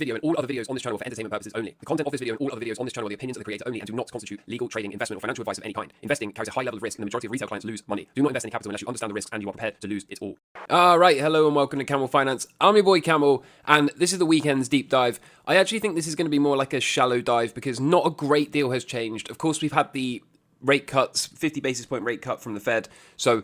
video and all other videos on this channel are for entertainment purposes only. The content of this video and all other videos on this channel are the opinions of the creator only and do not constitute legal, trading, investment, or financial advice of any kind. Investing carries a high level of risk and the majority of retail clients lose money. Do not invest any capital unless you understand the risks and you are prepared to lose it all. Alright, hello and welcome to Camel Finance. I'm your boy Camel, and this is the weekend's deep dive. I actually think this is going to be more like a shallow dive because not a great deal has changed. Of course, we've had the rate cuts, 50 basis point rate cut from the Fed, so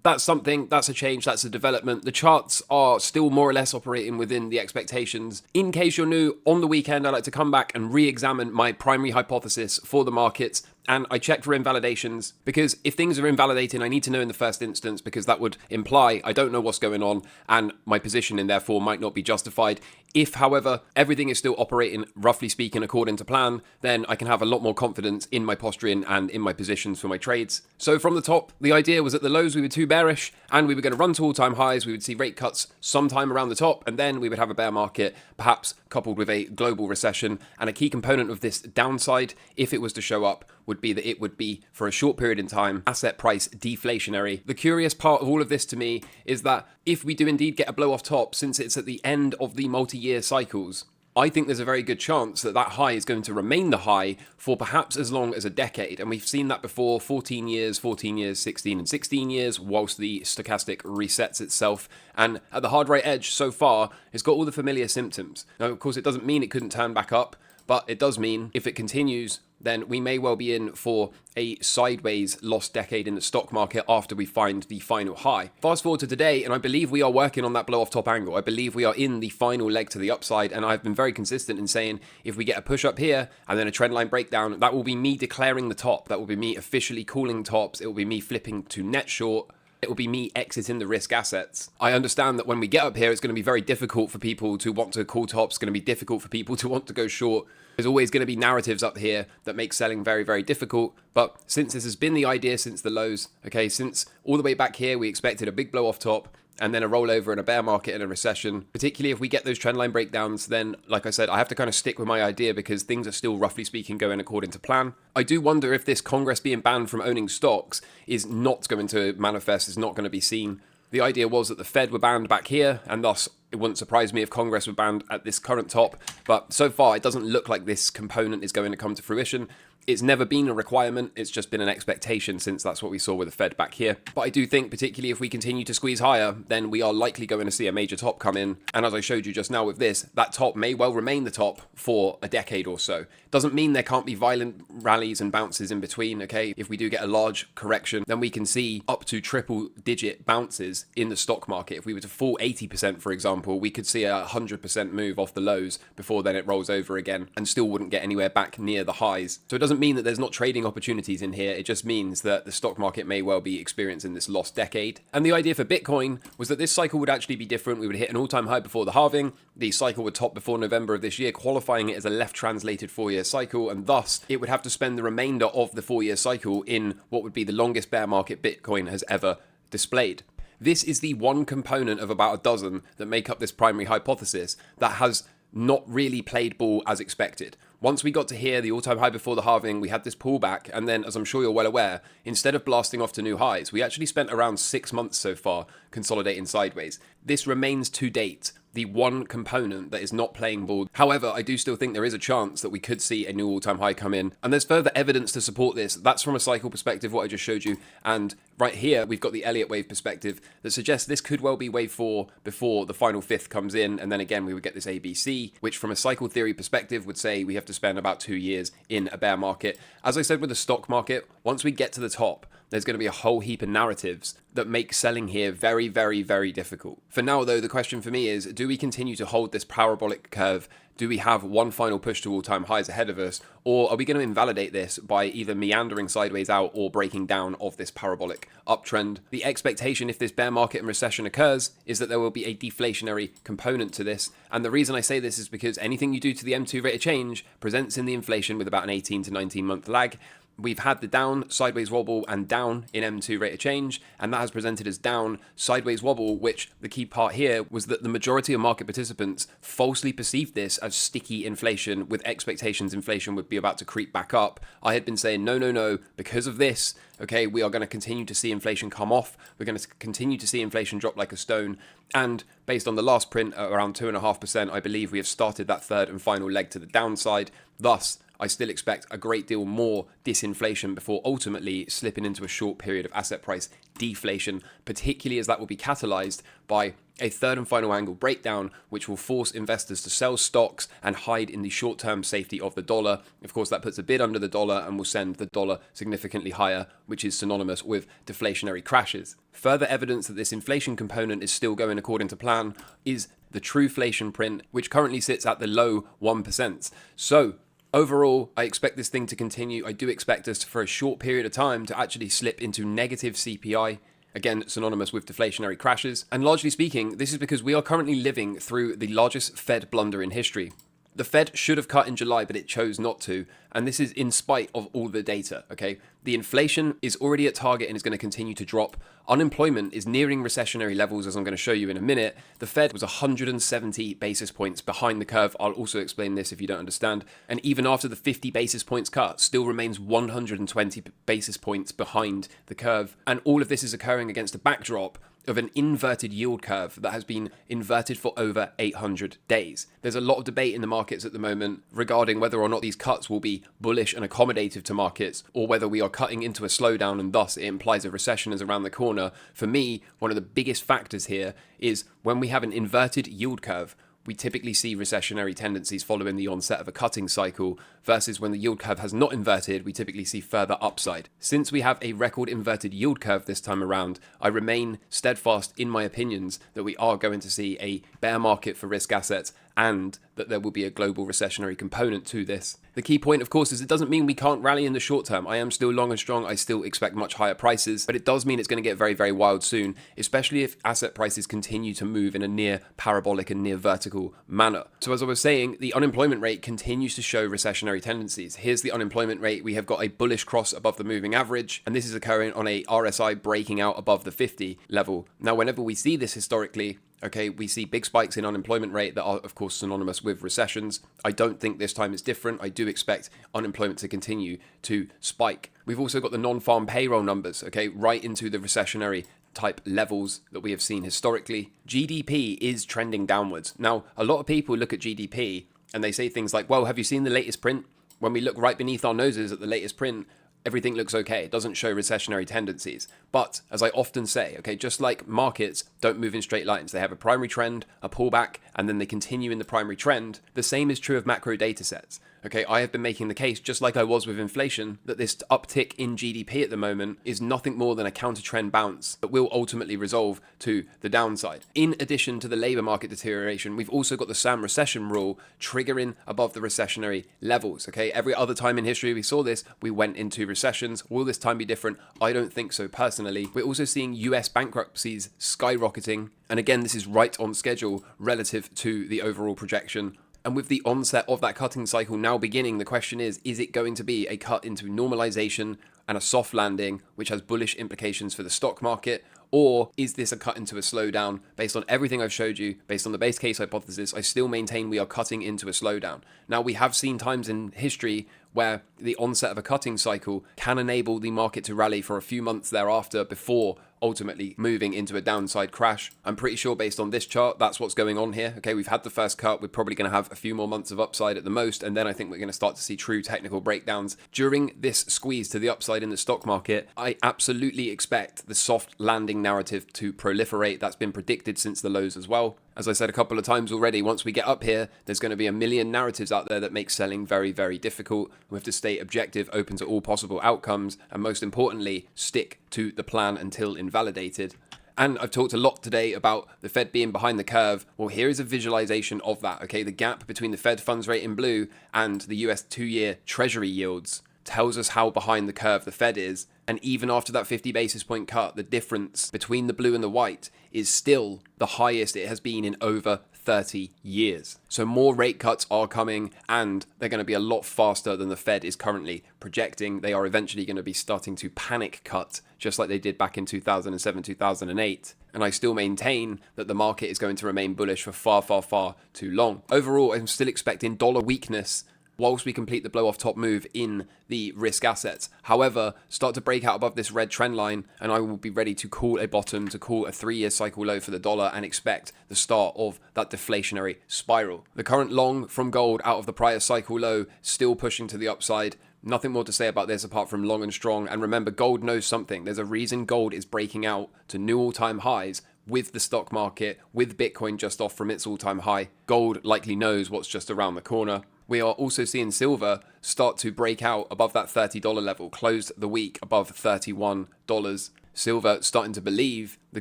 that's something, that's a change, that's a development. The charts are still more or less operating within the expectations. In case you're new, on the weekend I like to come back and re-examine my primary hypothesis for the markets, and I check for invalidations, because if things are invalidating, I need to know in the first instance, because that would imply I don't know what's going on and my positioning therefore might not be justified. If, however, everything is still operating, roughly speaking, according to plan, then I can have a lot more confidence in my posturing and in my positions for my trades. So from the top, the idea was at the lows we were too bearish and we were going to run to all-time highs. We would see rate cuts sometime around the top, and then we would have a bear market, perhaps coupled with a global recession. And a key component of this downside, if it was to show up, would be that it would be, for a short period in time, asset price deflationary. The curious part of all of this to me is that if we do indeed get a blow off top, since it's at the end of the multi-year cycles, I think there's a very good chance that that high is going to remain the high for perhaps as long as a decade. And we've seen that before, 14 years, 16 and 16 years, whilst the stochastic resets itself. And at the hard right edge so far, it's got all the familiar symptoms. Now, of course, it doesn't mean it couldn't turn back up, but it does mean if it continues, then we may well be in for a sideways lost decade in the stock market after we find the final high. Fast forward to today, and I believe we are working on that blow off top angle. I believe we are in the final leg to the upside, and I've been very consistent in saying if we get a push up here and then a trend line breakdown, that will be me declaring the top. That will be me officially calling tops. It will be me flipping to net short. It will be me exiting the risk assets. I understand that when we get up here, it's going to be very difficult for people to want to call tops. It's going to be difficult for people to want to go short. There's always going to be narratives up here that make selling very, very difficult. But since this has been the idea since the lows, okay, since all the way back here, we expected a big blow off top and then a rollover in a bear market and a recession. Particularly if we get those trendline breakdowns, then, like I said, I have to kind of stick with my idea because things are still, roughly speaking, going according to plan. I do wonder if this Congress being banned from owning stocks is not going to manifest, is not going to be seen. The idea was that the Fed were banned back here, and thus it wouldn't surprise me if Congress were banned at this current top. But so far, it doesn't look like this component is going to come to fruition. It's never been a requirement, it's just been an expectation since that's what we saw with the Fed back here. But I do think, particularly if we continue to squeeze higher, then we are likely going to see a major top come in. And as I showed you just now with this, that top may well remain the top for a decade or so. Doesn't mean there can't be violent rallies and bounces in between, okay? If we do get a large correction, then we can see up to triple digit bounces in the stock market. If we were to fall 80%, for example, we could see a 100% move off the lows before then it rolls over again and still wouldn't get anywhere back near the highs. So it doesn't mean that there's not trading opportunities in here. It just means that the stock market may well be experiencing this lost decade. And the idea for Bitcoin was that this cycle would actually be different. We would hit an all-time high before the halving. The cycle would top before November of this year, qualifying it as a left-translated 4-year cycle, and thus it would have to spend the remainder of the 4-year cycle in what would be the longest bear market Bitcoin has ever displayed. This is the one component of about a dozen that make up this primary hypothesis that has not really played ball as expected. Once we got to here, the all-time high before the halving, we had this pullback, and then, as I'm sure you're well aware, instead of blasting off to new highs, we actually spent around 6 months so far consolidating sideways. This remains to date the one component that is not playing ball. However, I do still think there is a chance that we could see a new all-time high come in, and there's further evidence to support this. That's from a cycle perspective, what I just showed you, and right here we've got the Elliott wave perspective that suggests this could well be wave 4 before the final fifth comes in, and then again we would get this ABC, which from a cycle theory perspective would say we have to spend about 2 years in a bear market. As I said with the stock market, once we get to the top, there's going to be a whole heap of narratives that make selling here very, very, very difficult. For now, though, the question for me is, do we continue to hold this parabolic curve? Do we have one final push to all-time highs ahead of us? Or are we going to invalidate this by either meandering sideways out or breaking down of this parabolic uptrend? The expectation, if this bear market and recession occurs, is that there will be a deflationary component to this. And the reason I say this is because anything you do to the M2 rate of change presents in the inflation with about an 18 to 19 month lag. we've had the down, sideways wobble, and down in M2 rate of change, and that has presented as down, sideways wobble, which the key part here was that the majority of market participants falsely perceived this as sticky inflation with expectations inflation would be about to creep back up. I had been saying, no, because of this, okay, we are going to continue to see inflation come off. We're going to continue to see inflation drop like a stone. And based on the last print at around 2.5%, I believe we have started that third and final leg to the downside. Thus, I still expect a great deal more disinflation before ultimately slipping into a short period of asset price deflation, particularly as that will be catalyzed by a third and final angle breakdown, which will force investors to sell stocks and hide in the short-term safety of the dollar. Of course, that puts a bid under the dollar and will send the dollar significantly higher, which is synonymous with deflationary crashes. Further evidence that this inflation component is still going according to plan is the trueflation print, which currently sits at the low 1%. So, overall, I expect this thing to continue. I do expect us for a short period of time to actually slip into negative CPI. Again, synonymous with deflationary crashes. And largely speaking, this is because we are currently living through the largest Fed blunder in history. The Fed should have cut in July, but it chose not to. And this is in spite of all the data, okay? The inflation is already at target and is going to continue to drop. Unemployment is nearing recessionary levels, as I'm going to show you in a minute. The Fed was 170 basis points behind the curve. I'll also explain this if you don't understand. And even after the 50 basis points cut, still remains 120 basis points behind the curve. And all of this is occurring against a backdrop of an inverted yield curve that has been inverted for over 800 days. There's a lot of debate in the markets at the moment regarding whether or not these cuts will be bullish and accommodative to markets, or whether we are cutting into a slowdown and thus it implies a recession is around the corner. For me, one of the biggest factors here is when we have an inverted yield curve, we typically see recessionary tendencies following the onset of a cutting cycle, versus when the yield curve has not inverted, we typically see further upside. Since we have a record inverted yield curve this time around, I remain steadfast in my opinions that we are going to see a bear market for risk assets and that there will be a global recessionary component to this. The key point, of course, is it doesn't mean we can't rally in the short term. I am still long and strong. I still expect much higher prices, but it does mean it's going to get very, very wild soon, especially if asset prices continue to move in a near parabolic and near vertical manner. So as I was saying, the unemployment rate continues to show recessionary tendencies. Here's the unemployment rate. We have got a bullish cross above the moving average, and this is occurring on a RSI breaking out above the 50 level. Now, whenever we see this historically, okay, we see big spikes in unemployment rate that are, of course, synonymous with recessions. I don't think this time is different. I do expect unemployment to continue to spike. We've also got the non-farm payroll numbers, okay, right into the recessionary type levels that we have seen historically. GDP is trending downwards. Now, a lot of people look at GDP and they say things like, well, have you seen the latest print? When we look right beneath our noses at the latest print, everything looks okay. It doesn't show recessionary tendencies. But as I often say, okay, just like markets don't move in straight lines, they have a primary trend, a pullback, and then they continue in the primary trend. The same is true of macro data sets. Okay, I have been making the case, just like I was with inflation, that this uptick in GDP at the moment is nothing more than a counter-trend bounce that will ultimately resolve to the downside. In addition to the labour market deterioration, we've also got the SAM recession rule triggering above the recessionary levels. Okay, every other time in history we saw this, we went into recessions. Will this time be different? I don't think so personally. We're also seeing US bankruptcies skyrocketing. And again, this is right on schedule relative to the overall projection. And with the onset of that cutting cycle now beginning, the question is it going to be a cut into normalization and a soft landing, which has bullish implications for the stock market? Or is this a cut into a slowdown? Based on everything I've showed you, based on the base case hypothesis, I still maintain we are cutting into a slowdown. Now, we have seen times in history where the onset of a cutting cycle can enable the market to rally for a few months thereafter before ultimately moving into a downside crash. I'm pretty sure based on this chart, that's what's going on here. Okay, we've had the first cut. We're probably going to have a few more months of upside at the most. And then I think we're going to start to see true technical breakdowns. During this squeeze to the upside in the stock market, I absolutely expect the soft landing narrative to proliferate. That's been predicted since the lows as well. As I said a couple of times already, once we get up here, there's going to be a million narratives out there that make selling very, very difficult. We have to stay objective, open to all possible outcomes, and most importantly, stick to the plan until invalidated. And I've talked a lot today about the Fed being behind the curve. Well, here is a visualization of that, okay? The gap between the Fed funds rate in blue and the US 2-year Treasury yields tells us how behind the curve the Fed is. And even after that 50 basis point cut, the difference between the blue and the white is still the highest it has been in over 30 years. So more rate cuts are coming, and they're going to be a lot faster than the Fed is currently projecting. They are eventually going to be starting to panic cut, just like they did back in 2007, 2008. And I still maintain that the market is going to remain bullish for far, far, far too long. Overall, I'm still expecting dollar weakness whilst we complete the blow off top move in the risk assets. However, start to break out above this red trend line and I will be ready to call a bottom, to call a 3-year cycle low for the dollar and expect the start of that deflationary spiral. The current long from gold out of the prior cycle low still pushing to the upside. Nothing more to say about this apart from long and strong. And remember, gold knows something. There's a reason gold is breaking out to new all-time highs with the stock market, with Bitcoin just off from its all-time high. Gold likely knows what's just around the corner. We are also seeing silver start to break out above that $30 level, closed the week above $31. Silver starting to believe the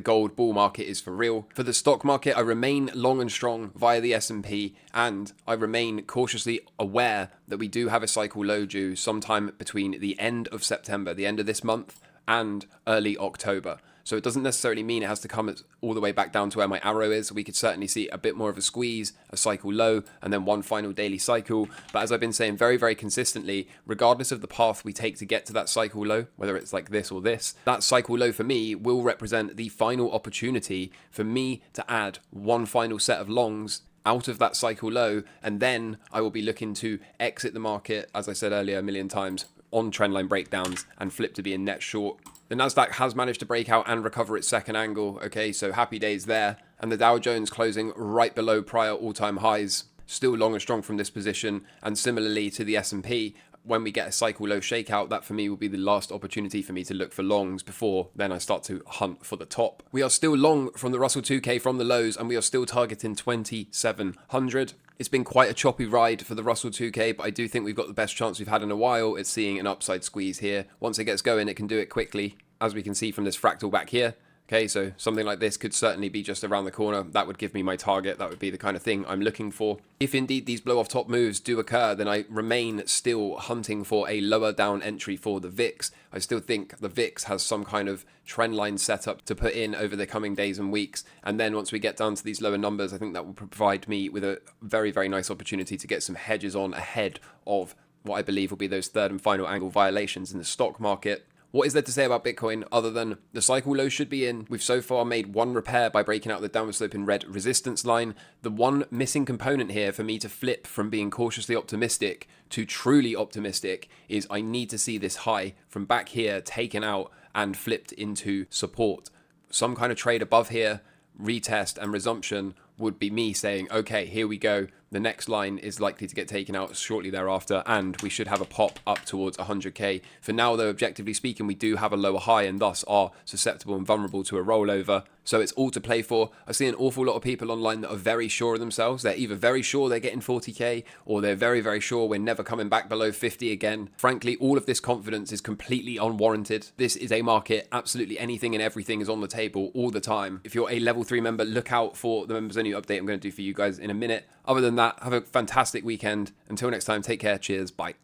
gold bull market is for real. For the stock market, I remain long and strong via the S&P, and I remain cautiously aware that we do have a cycle low due sometime between the end of September, the end of this month, and early October. So it doesn't necessarily mean it has to come all the way back down to where my arrow is. We could certainly see a bit more of a squeeze, a cycle low, and then one final daily cycle. But as I've been saying very, very consistently, regardless of the path we take to get to that cycle low, whether it's like this or this, that cycle low for me will represent the final opportunity for me to add one final set of longs out of that cycle low, and then I will be looking to exit the market, as I said earlier a million times, on trendline breakdowns and flip to be in net short. The Nasdaq has managed to break out and recover its second angle, okay, so happy days there. And the Dow Jones closing right below prior all-time highs, still long and strong from this position. And similarly to the S&P, when we get a cycle low shakeout, that for me will be the last opportunity for me to look for longs before then I start to hunt for the top. We are still long from the Russell 2K from the lows, and we are still targeting 2,700. It's been quite a choppy ride for the Russell 2K, but I do think we've got the best chance we've had in a while. It's seeing an upside squeeze here. Once it gets going, it can do it quickly, as we can see from this fractal back here. Okay, so something like this could certainly be just around the corner. That would give me my target. That would be the kind of thing I'm looking for. If indeed these blow off top moves do occur, then I remain still hunting for a lower down entry for the VIX. I still think the VIX has some kind of trend line setup to put in over the coming days and weeks. And then once we get down to these lower numbers, I think that will provide me with a very, very nice opportunity to get some hedges on ahead of what I believe will be those third and final angle violations in the stock market. What is there to say about Bitcoin other than the cycle low should be in? We've so far made one repair by breaking out the downward sloping red resistance line. The one missing component here for me to flip from being cautiously optimistic to truly optimistic is I need to see this high from back here taken out and flipped into support. Some kind of trade above here, retest and resumption would be me saying, okay, here we go. The next line is likely to get taken out shortly thereafter, and we should have a pop up towards 100k. For now, though, objectively speaking, we do have a lower high and thus are susceptible and vulnerable to a rollover. So it's all to play for. I see an awful lot of people online that are very sure of themselves. They're either very sure they're getting 40k, or they're very, very sure we're never coming back below 50 again. Frankly, all of this confidence is completely unwarranted. This is a market. Absolutely anything and everything is on the table all the time. If you're a level 3 member, look out for the members only update I'm going to do for you guys in a minute. Other than that, have a fantastic weekend. Until next time, take care. Cheers. Bye.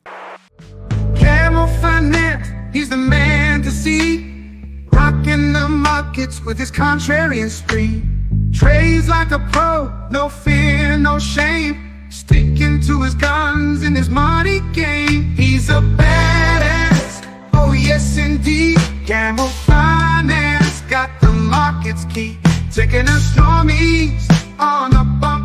Camel Finance, he's the man to see. Rocking the markets with his contrarian spree. Trades like a pro, no fear, no shame. Sticking to his guns in his money game. He's a badass, oh yes indeed. Camel Finance got the markets key. Taking us stormies on a bump.